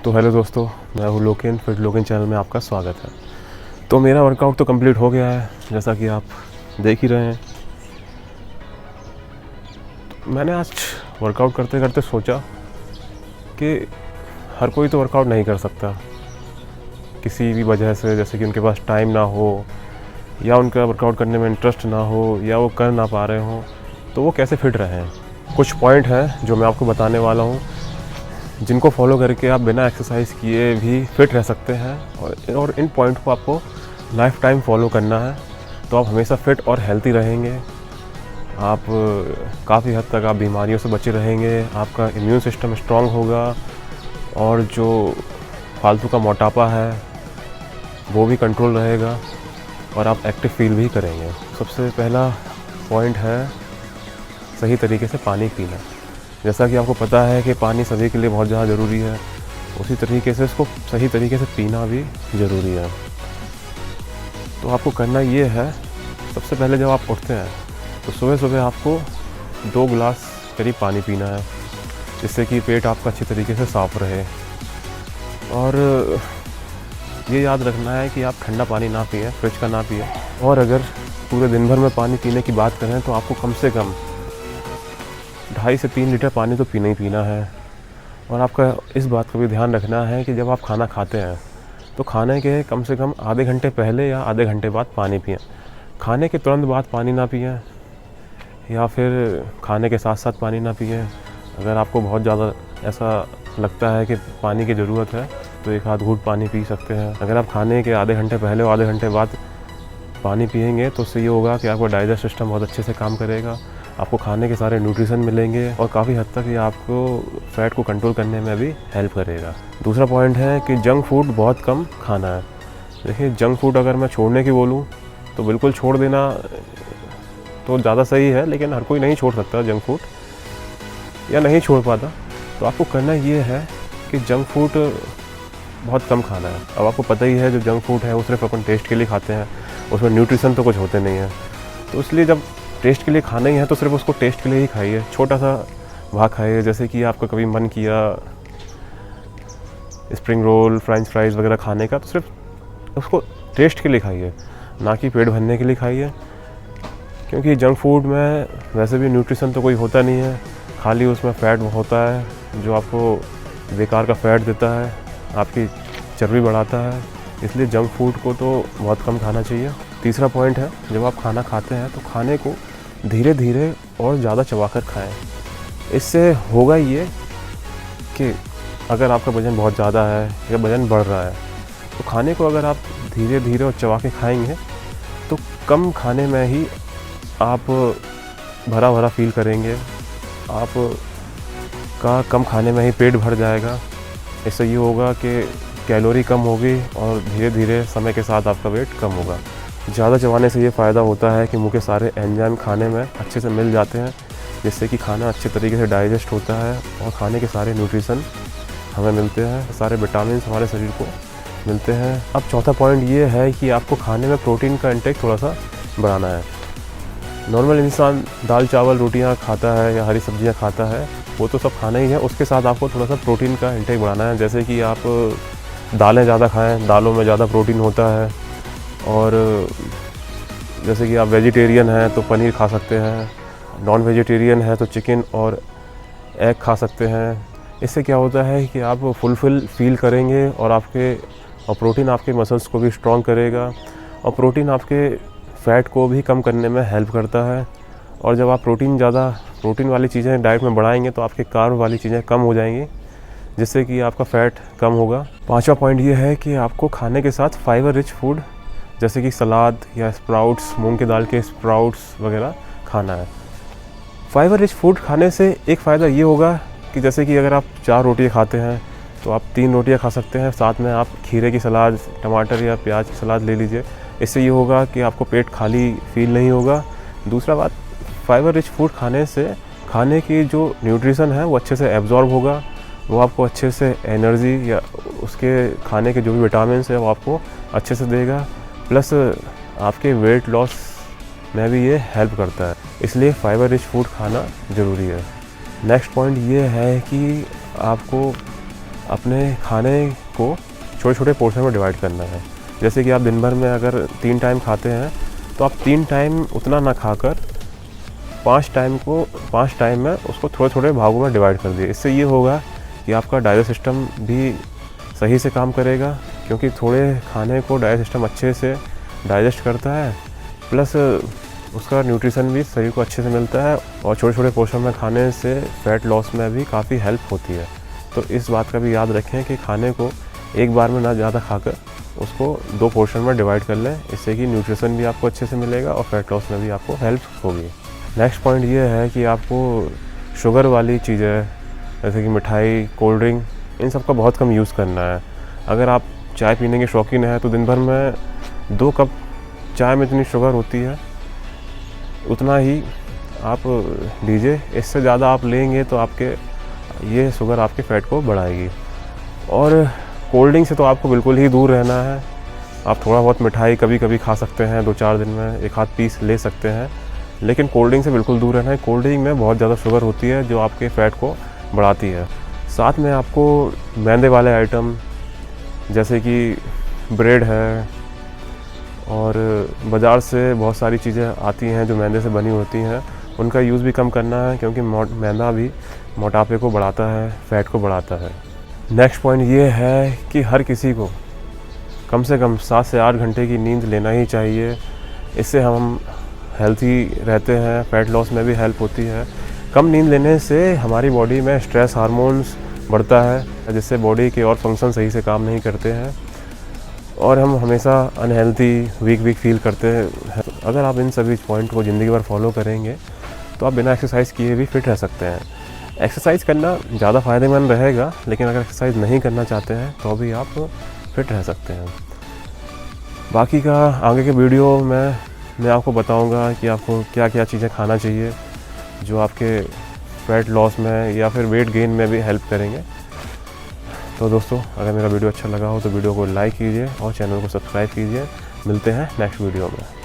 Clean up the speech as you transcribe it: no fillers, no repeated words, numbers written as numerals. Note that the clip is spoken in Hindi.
तो हेलो दोस्तों, मैं हूँ लोकेन, फिट लोकेन चैनल में आपका स्वागत है। तो मेरा वर्कआउट तो कंप्लीट हो गया है, जैसा कि आप देख ही रहे हैं। तो मैंने आज वर्कआउट करते करते सोचा कि हर कोई तो वर्कआउट नहीं कर सकता किसी भी वजह से, जैसे कि उनके पास टाइम ना हो या उनका वर्कआउट करने में इंटरेस्ट ना हो या वो कर ना पा रहे हों, तो वो कैसे फिट रहें। कुछ पॉइंट हैं जो मैं आपको बताने वाला हूँ, जिनको फॉलो करके आप बिना एक्सरसाइज किए भी फिट रह सकते हैं और इन पॉइंट को आपको लाइफ टाइम फॉलो करना है, तो आप हमेशा फिट और हेल्थी रहेंगे। आप काफ़ी हद तक आप बीमारियों से बचे रहेंगे, आपका इम्यून सिस्टम स्ट्रांग होगा और जो फालतू का मोटापा है वो भी कंट्रोल रहेगा और आप एक्टिव फील भी करेंगे। सबसे पहला पॉइंट है सही तरीके से पानी पीना। जैसा कि आपको पता है कि पानी सभी के लिए बहुत ज़्यादा ज़रूरी है, उसी तरीके से इसको सही तरीके से पीना भी ज़रूरी है। तो आपको करना ये है, सबसे पहले जब आप उठते हैं तो सुबह सुबह आपको 2 गिलास करीब पानी पीना है, जिससे कि पेट आपका अच्छी तरीके से साफ़ रहे। और ये याद रखना है कि आप ठंडा पानी ना पिएं, फ्रिज का ना पिएं। और अगर पूरे दिन भर में पानी पीने की बात करें तो आपको कम से कम 2.5 से 3 लीटर पानी तो पीना ही पीना है। और आपका इस बात का भी ध्यान रखना है कि जब आप खाना खाते हैं तो खाने के कम से कम आधे घंटे पहले या आधे घंटे बाद पानी पिएं। खाने के तुरंत बाद पानी ना पिएं या फिर खाने के साथ साथ पानी ना पिएं। अगर आपको बहुत ज़्यादा ऐसा लगता है कि पानी की ज़रूरत है तो एक आध घूंट पानी पी सकते हैं। अगर आप खाने के आधे घंटे पहले और आधे घंटे बाद पानी पिएंगे तो उससे ये होगा कि आपका डाइजेस्ट सिस्टम बहुत अच्छे से काम करेगा, आपको खाने के सारे न्यूट्रिशन मिलेंगे और काफ़ी हद तक ये आपको फ़ैट को कंट्रोल करने में भी हेल्प करेगा। दूसरा पॉइंट है कि जंक फूड बहुत कम खाना है। देखिए, जंक फूड अगर मैं छोड़ने की बोलूँ तो बिल्कुल छोड़ देना तो ज़्यादा सही है, लेकिन हर कोई नहीं छोड़ सकता जंक फूड या नहीं छोड़ पाता। तो आपको करना ये है कि जंक फूड बहुत कम खाना है। अब आपको पता ही है, जो जंक फूड है वो सिर्फ अपन टेस्ट के लिए खाते हैं, उसमें न्यूट्रिशन तो कुछ होते नहीं है। तो इसलिए जब टेस्ट के लिए खाना ही है तो सिर्फ उसको टेस्ट के लिए ही खाइए, छोटा सा भाग खाइए। जैसे कि आपका कभी मन किया स्प्रिंग रोल, फ्रेंच फ्राइज़ वगैरह खाने का, तो सिर्फ उसको टेस्ट के लिए खाइए, ना कि पेट भरने के लिए खाइए। क्योंकि जंक फूड में वैसे भी न्यूट्रिशन तो कोई होता नहीं है, खाली उसमें फ़ैट होता है जो आपको बेकार का फ़ैट देता है, आपकी चर्बी बढ़ाता है। इसलिए जंक फूड को तो बहुत कम खाना चाहिए। तीसरा पॉइंट है, जब आप खाना खाते हैं तो खाने को धीरे धीरे और ज़्यादा चबाकर खाएं। इससे होगा ये कि अगर आपका वज़न बहुत ज़्यादा है या वज़न बढ़ रहा है तो खाने को अगर आप धीरे धीरे और चबा के खाएंगे तो कम खाने में ही आप भरा भरा फील करेंगे, आप का कम खाने में ही पेट भर जाएगा। इससे ये होगा कि कैलोरी कम होगी और धीरे धीरे समय के साथ आपका वेट कम होगा। ज़्यादा चबाने से ये फ़ायदा होता है कि मुँह के सारे एंजाइम खाने में अच्छे से मिल जाते हैं, जिससे कि खाना अच्छे तरीके से डाइजेस्ट होता है और खाने के सारे न्यूट्रिशन हमें मिलते हैं, सारे विटामिन हमारे शरीर को मिलते हैं। अब चौथा पॉइंट ये है कि आपको खाने में प्रोटीन का इंटेक थोड़ा सा बढ़ाना है। नॉर्मल इंसान दाल चावल रोटियाँ खाता है या हरी सब्जियाँ खाता है, वो तो सब खाना ही है, उसके साथ आपको थोड़ा सा प्रोटीन का इंटेक बढ़ाना है। जैसे कि आप दालें ज़्यादा खाएँ, दालों में ज़्यादा प्रोटीन होता है। और जैसे कि आप वेजिटेरियन हैं तो पनीर खा सकते हैं, नॉन वेजिटेरियन है तो चिकन और एग खा सकते हैं। इससे क्या होता है कि आप फुलफिल फील करेंगे और प्रोटीन आपके मसल्स को भी स्ट्रॉन्ग करेगा और प्रोटीन आपके फ़ैट को भी कम करने में हेल्प करता है। और जब आप प्रोटीन वाली चीज़ें डाइट में बढ़ाएंगे तो आपके कार्ब वाली चीज़ें कम हो जाएंगी, जिससे कि आपका फ़ैट कम होगा। पांचवा पॉइंट ये है कि आपको खाने के साथ फाइबर रिच फूड जैसे कि सलाद या स्प्राउट्स, मूंग की दाल के स्प्राउट्स वगैरह खाना है। फाइबर रिच फूड खाने से एक फ़ायदा ये होगा कि जैसे कि अगर आप 4 रोटियाँ खाते हैं तो आप 3 रोटियाँ खा सकते हैं, साथ में आप खीरे की सलाद, टमाटर या प्याज की सलाद ले लीजिए। इससे ये होगा कि आपको पेट खाली फील नहीं होगा। दूसरा बात, फाइबर रिच फूड खाने से खाने की जो न्यूट्रिशन है वो अच्छे से एब्जॉर्ब होगा, वो आपको अच्छे से एनर्जी या उसके खाने के जो भी विटामिन है वो आपको अच्छे से देगा। प्लस आपके वेट लॉस में भी ये हेल्प करता है, इसलिए फाइबर रिच फूड खाना ज़रूरी है। नेक्स्ट पॉइंट ये है कि आपको अपने खाने को छोटे छोटे पोर्शन में डिवाइड करना है। जैसे कि आप दिन भर में अगर 3 टाइम खाते हैं तो आप 3 टाइम उतना ना खाकर 5 टाइम में उसको थोड़े थोड़े भागों में डिवाइड कर दिए। इससे ये होगा कि आपका डाइजेस्ट सिस्टम भी सही से काम करेगा, क्योंकि थोड़े खाने को डाइजेस्ट सिस्टम अच्छे से डाइजेस्ट करता है, प्लस उसका न्यूट्रिशन भी शरीर को अच्छे से मिलता है। और छोटे छोटे पोर्शन में खाने से फ़ैट लॉस में भी काफ़ी हेल्प होती है। तो इस बात का भी याद रखें कि खाने को एक बार में ना ज़्यादा खाकर उसको 2 पोर्शन में डिवाइड कर लें, इससे कि न्यूट्रिशन भी आपको अच्छे से मिलेगा और फैट लॉस में भी आपको हेल्प होगी। नेक्स्ट पॉइंट ये है कि आपको शुगर वाली चीज़ें जैसे कि मिठाई, कोल्ड ड्रिंक, इन सब का बहुत कम यूज़ करना है। अगर आप चाय पीने के शौकीन हैं तो दिन भर में 2 कप चाय में इतनी शुगर होती है उतना ही आप लीजिए। इससे ज़्यादा आप लेंगे तो आपके ये शुगर आपके फ़ैट को बढ़ाएगी। और कोल्ड ड्रिंक से तो आपको बिल्कुल ही दूर रहना है। आप थोड़ा बहुत मिठाई कभी कभी खा सकते हैं, 2-4 दिन में 1 आध पीस ले सकते हैं, लेकिन कोल्ड ड्रिंक से बिल्कुल दूर रहना है। कोल्ड ड्रिंक में बहुत ज़्यादा शुगर होती है जो आपके फ़ैट को बढ़ाती है। साथ में आपको मैदे वाले आइटम जैसे कि ब्रेड है और बाज़ार से बहुत सारी चीज़ें आती हैं जो मैदे से बनी होती हैं, उनका यूज़ भी कम करना है, क्योंकि मैदा भी मोटापे को बढ़ाता है, फ़ैट को बढ़ाता है। नेक्स्ट पॉइंट ये है कि हर किसी को कम से कम 7 से 8 घंटे की नींद लेना ही चाहिए। इससे हम हेल्थी रहते हैं, फ़ैट लॉस में भी हेल्प होती है। कम नींद लेने से हमारी बॉडी में स्ट्रेस हार्मोन्स बढ़ता है, जिससे बॉडी के और फंक्शन सही से काम नहीं करते हैं और हम हमेशा अनहेल्थी, वीक फील करते हैं। अगर आप इन सभी पॉइंट को ज़िंदगी भर फॉलो करेंगे तो आप बिना एक्सरसाइज किए भी फिट रह सकते हैं। एक्सरसाइज करना ज़्यादा फ़ायदेमंद रहेगा, लेकिन अगर एक्सरसाइज नहीं करना चाहते हैं तो भी आप फिट रह सकते हैं। बाकी का आगे के वीडियो में मैं आपको बताऊंगा कि आपको क्या क्या चीज़ें खाना चाहिए जो आपके फ़ैट लॉस में या फिर वेट गेन में भी हेल्प करेंगे। तो दोस्तों, अगर मेरा वीडियो अच्छा लगा हो तो वीडियो को लाइक कीजिए और चैनल को सब्सक्राइब कीजिए। मिलते हैं नेक्स्ट वीडियो में।